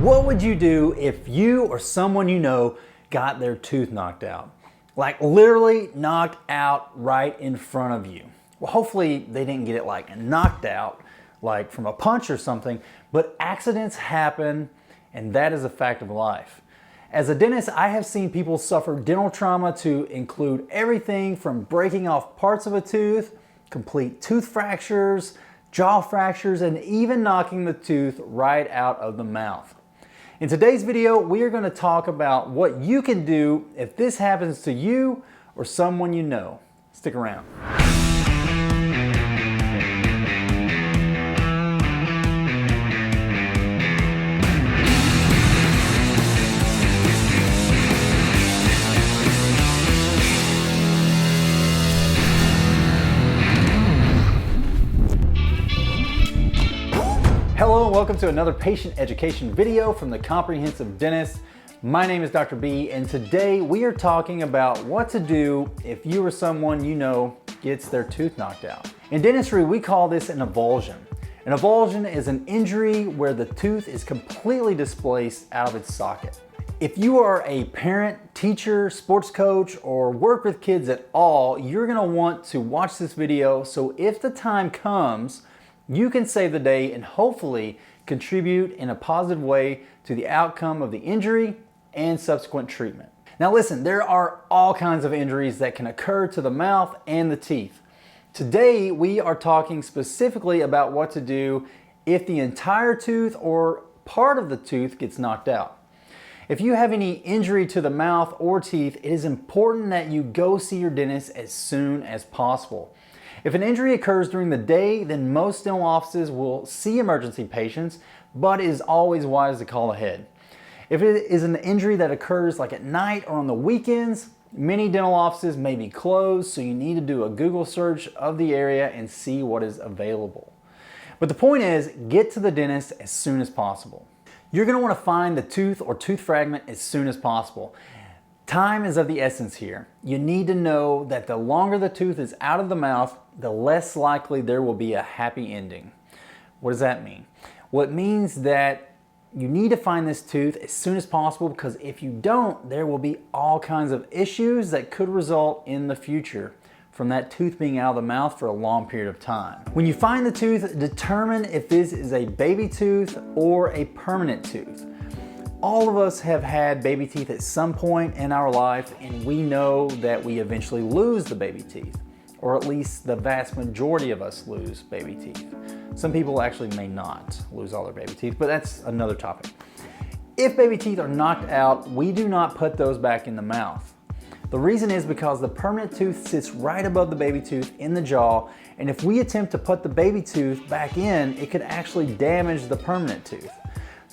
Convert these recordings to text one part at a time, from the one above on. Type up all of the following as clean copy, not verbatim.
What would you do if you or someone you know got their tooth knocked out? Like literally knocked out right in front of you. Well, hopefully they didn't get it like knocked out, like from a punch or something, but accidents happen and that is a fact of life. As a dentist, I have seen people suffer dental trauma to include everything from breaking off parts of a tooth, complete tooth fractures, jaw fractures, and even knocking the tooth right out of the mouth. In today's video, we are going to talk about what you can do if this happens to you or someone you know. Stick around. Hello and welcome to another patient education video from the Comprehensive Dentist. My name is Dr. B, and today we are talking about what to do if you or someone you know gets their tooth knocked out. In dentistry, we call this an avulsion. An avulsion is an injury where the tooth is completely displaced out of its socket. If you are a parent, teacher, sports coach, or work with kids at all, you're gonna want to watch this video so if the time comes, you can save the day and hopefully contribute in a positive way to the outcome of the injury and subsequent treatment. Now listen, there are all kinds of injuries that can occur to the mouth and the teeth. Today, we are talking specifically about what to do if the entire tooth or part of the tooth gets knocked out. If you have any injury to the mouth or teeth, it is important that you go see your dentist as soon as possible. If an injury occurs during the day, then most dental offices will see emergency patients, but it is always wise to call ahead. If it is an injury that occurs like at night or on the weekends, many dental offices may be closed, so you need to do a Google search of the area and see what is available. But the point is, get to the dentist as soon as possible. You're going to want to find the tooth or tooth fragment as soon as possible. Time is of the essence here. You need to know that the longer the tooth is out of the mouth, the less likely there will be a happy ending. What does that mean? Well, it means that you need to find this tooth as soon as possible, because if you don't, there will be all kinds of issues that could result in the future from that tooth being out of the mouth for a long period of time. When you find the tooth, determine if this is a baby tooth or a permanent tooth. All of us have had baby teeth at some point in our life, and we know that we eventually lose the baby teeth, or at least the vast majority of us lose baby teeth. Some people actually may not lose all their baby teeth, but that's another topic. If baby teeth are knocked out, we do not put those back in the mouth. The reason is because the permanent tooth sits right above the baby tooth in the jaw, and if we attempt to put the baby tooth back in, it could actually damage the permanent tooth.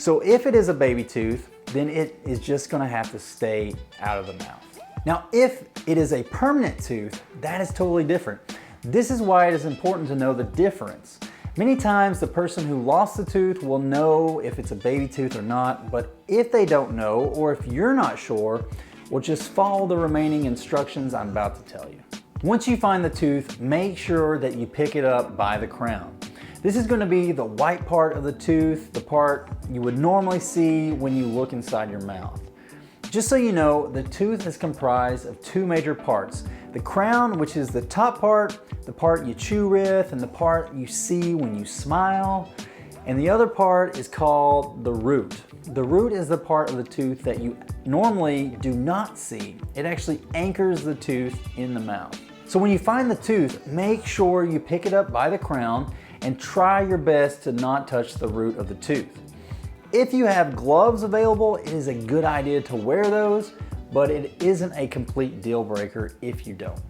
So if it is a baby tooth, then it is just gonna have to stay out of the mouth. Now, if it is a permanent tooth, that is totally different. This is why it is important to know the difference. Many times the person who lost the tooth will know if it's a baby tooth or not, but if they don't know, or if you're not sure, well, just follow the remaining instructions I'm about to tell you. Once you find the tooth, make sure that you pick it up by the crown. This is going to be the white part of the tooth, the part you would normally see when you look inside your mouth. Just so you know, the tooth is comprised of two major parts. The crown, which is the top part, the part you chew with, and the part you see when you smile. And the other part is called the root. The root is the part of the tooth that you normally do not see. It actually anchors the tooth in the mouth. So when you find the tooth, make sure you pick it up by the crown and try your best to not touch the root of the tooth. If you have gloves available, it is a good idea to wear those, but it isn't a complete deal breaker if you don't.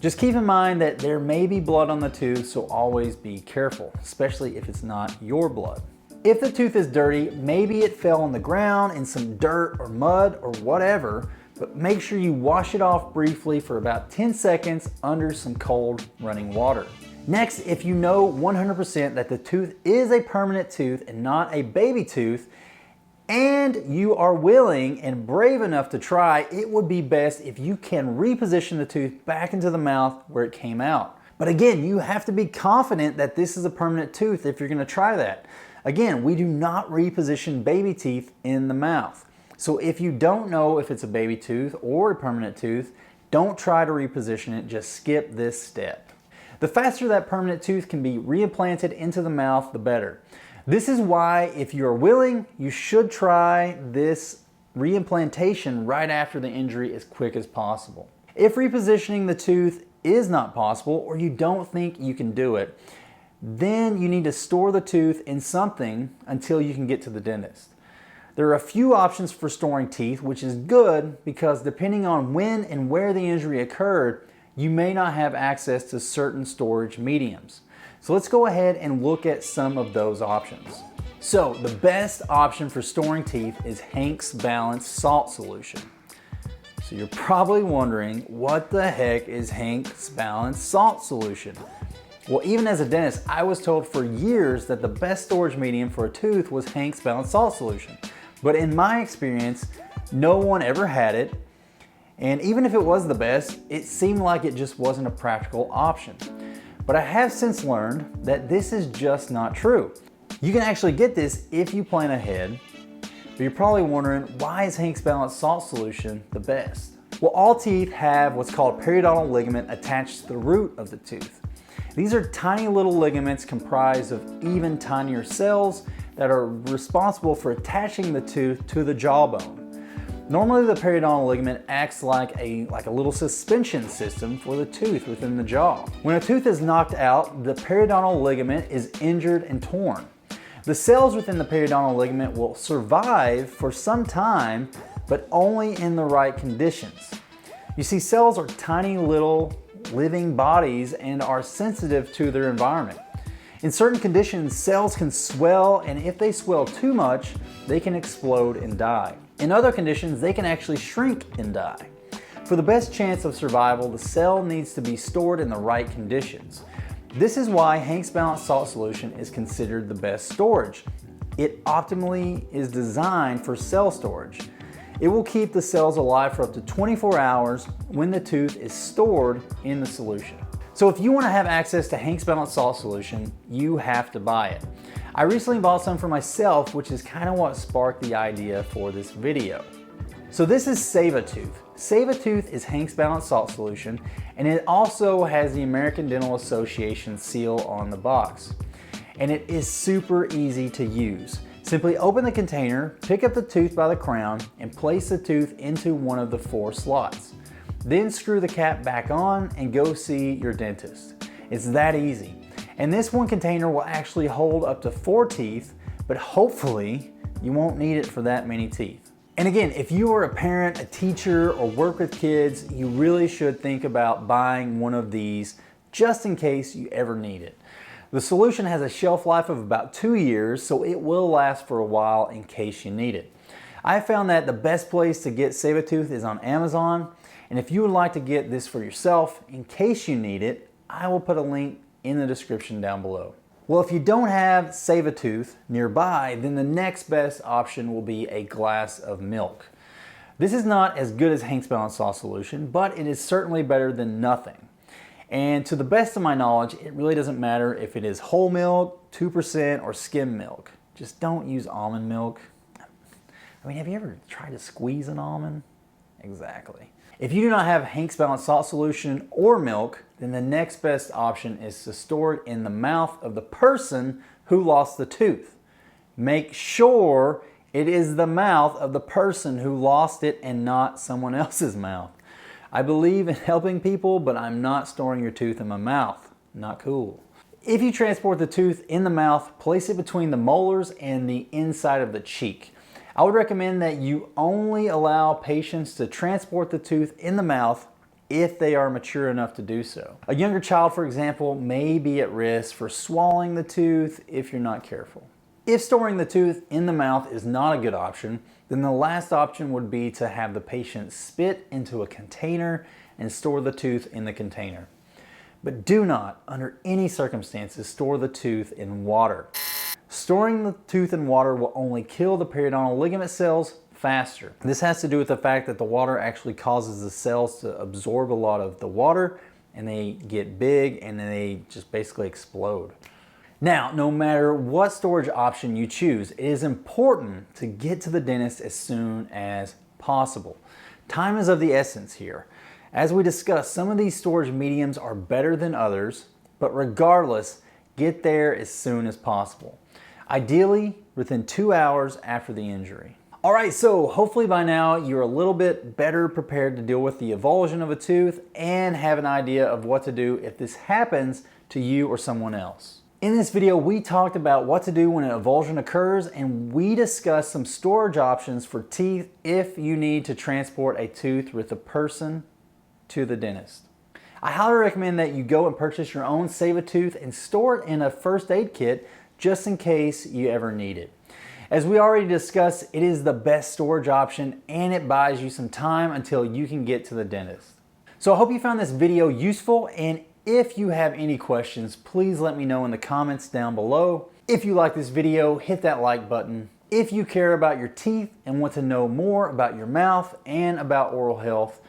Just keep in mind that there may be blood on the tooth, so always be careful, especially if it's not your blood. If the tooth is dirty, maybe it fell on the ground in some dirt or mud or whatever, but make sure you wash it off briefly for about 10 seconds under some cold running water. Next, if you know 100% that the tooth is a permanent tooth and not a baby tooth, and you are willing and brave enough to try, it would be best if you can reposition the tooth back into the mouth where it came out. But again, you have to be confident that this is a permanent tooth if you're going to try that. Again, we do not reposition baby teeth in the mouth. So if you don't know if it's a baby tooth or a permanent tooth, don't try to reposition it, just skip this step. The faster that permanent tooth can be reimplanted into the mouth, the better. This is why, if you're willing, you should try this reimplantation right after the injury as quick as possible. If repositioning the tooth is not possible, or you don't think you can do it, then you need to store the tooth in something until you can get to the dentist. There are a few options for storing teeth, which is good because depending on when and where the injury occurred, you may not have access to certain storage mediums. So let's go ahead and look at some of those options. So the best option for storing teeth is Hank's Balanced Salt Solution. So you're probably wondering, what the heck is Hank's Balanced Salt Solution? Well, even as a dentist, I was told for years that the best storage medium for a tooth was Hank's Balanced Salt Solution. But in my experience, no one ever had it. And even if it was the best, it seemed like it just wasn't a practical option. But I have since learned that this is just not true. You can actually get this if you plan ahead, but you're probably wondering, why is Hank's Balanced Salt Solution the best? Well, all teeth have what's called periodontal ligament attached to the root of the tooth. These are tiny little ligaments comprised of even tinier cells that are responsible for attaching the tooth to the jawbone. Normally the periodontal ligament acts like a little suspension system for the tooth within the jaw. When a tooth is knocked out, the periodontal ligament is injured and torn. The cells within the periodontal ligament will survive for some time, but only in the right conditions. You see, cells are tiny little living bodies and are sensitive to their environment. In certain conditions, cells can swell, and if they swell too much, they can explode and die. In other conditions, they can actually shrink and die. For the best chance of survival, the cell needs to be stored in the right conditions. This is why Hank's Balanced Salt Solution is considered the best storage. It optimally is designed for cell storage. It will keep the cells alive for up to 24 hours when the tooth is stored in the solution. So if you want to have access to Hank's Balanced Salt Solution, you have to buy it. I recently bought some for myself, which is kind of what sparked the idea for this video. So this is Save-A-Tooth. Save-A-Tooth is Hank's Balanced Salt Solution, and it also has the American Dental Association seal on the box. And it is super easy to use. Simply open the container, pick up the tooth by the crown, and place the tooth into one of the 4 slots. Then screw the cap back on and go see your dentist. It's that easy. And this one container will actually hold up to 4 teeth, but hopefully you won't need it for that many teeth. And again, if you are a parent, a teacher, or work with kids, you really should think about buying one of these just in case you ever need it. The solution has a shelf life of about 2 years, so it will last for a while in case you need it. I found that the best place to get Save-A-Tooth is on Amazon, and if you would like to get this for yourself in case you need it, I will put a link in the description down below. Well, if you don't have Save-A-Tooth nearby, then the next best option will be a glass of milk. This is not as good as Hank's Balanced Salt Solution, but it is certainly better than nothing. And to the best of my knowledge, it really doesn't matter if it is whole milk, 2%, or skim milk. Just don't use almond milk. I mean, have you ever tried to squeeze an almond? Exactly. If you do not have Hank's Balanced Salt Solution or milk, then the next best option is to store it in the mouth of the person who lost the tooth. Make sure it is the mouth of the person who lost it and not someone else's mouth. I believe in helping people, but I'm not storing your tooth in my mouth. Not cool. If you transport the tooth in the mouth, place it between the molars and the inside of the cheek. I would recommend that you only allow patients to transport the tooth in the mouth if they are mature enough to do so. A younger child, for example, may be at risk for swallowing the tooth if you're not careful. If storing the tooth in the mouth is not a good option, then the last option would be to have the patient spit into a container and store the tooth in the container. But do not, under any circumstances, store the tooth in water. Storing the tooth in water will only kill the periodontal ligament cells faster. This has to do with the fact that the water actually causes the cells to absorb a lot of the water, and they get big and then they just basically explode. Now, no matter what storage option you choose, it is important to get to the dentist as soon as possible. Time is of the essence here. As we discussed, some of these storage mediums are better than others, but regardless, get there as soon as possible. Ideally, within 2 hours after the injury. All right, so hopefully by now you're a little bit better prepared to deal with the avulsion of a tooth and have an idea of what to do if this happens to you or someone else. In this video, we talked about what to do when an avulsion occurs, and we discussed some storage options for teeth if you need to transport a tooth with a person to the dentist. I highly recommend that you go and purchase your own Save-A-Tooth and store it in a first aid kit just in case you ever need it. As we already discussed, it is the best storage option and it buys you some time until you can get to the dentist. So I hope you found this video useful, and if you have any questions, please let me know in the comments down below. If you like this video, hit that like button. If you care about your teeth and want to know more about your mouth and about oral health,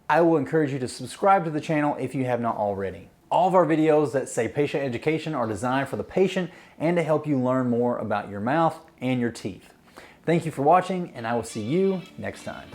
I will encourage you to subscribe to the channel if you have not already. All of our videos that say patient education are designed for the patient and to help you learn more about your mouth and your teeth. Thank you for watching, and I will see you next time.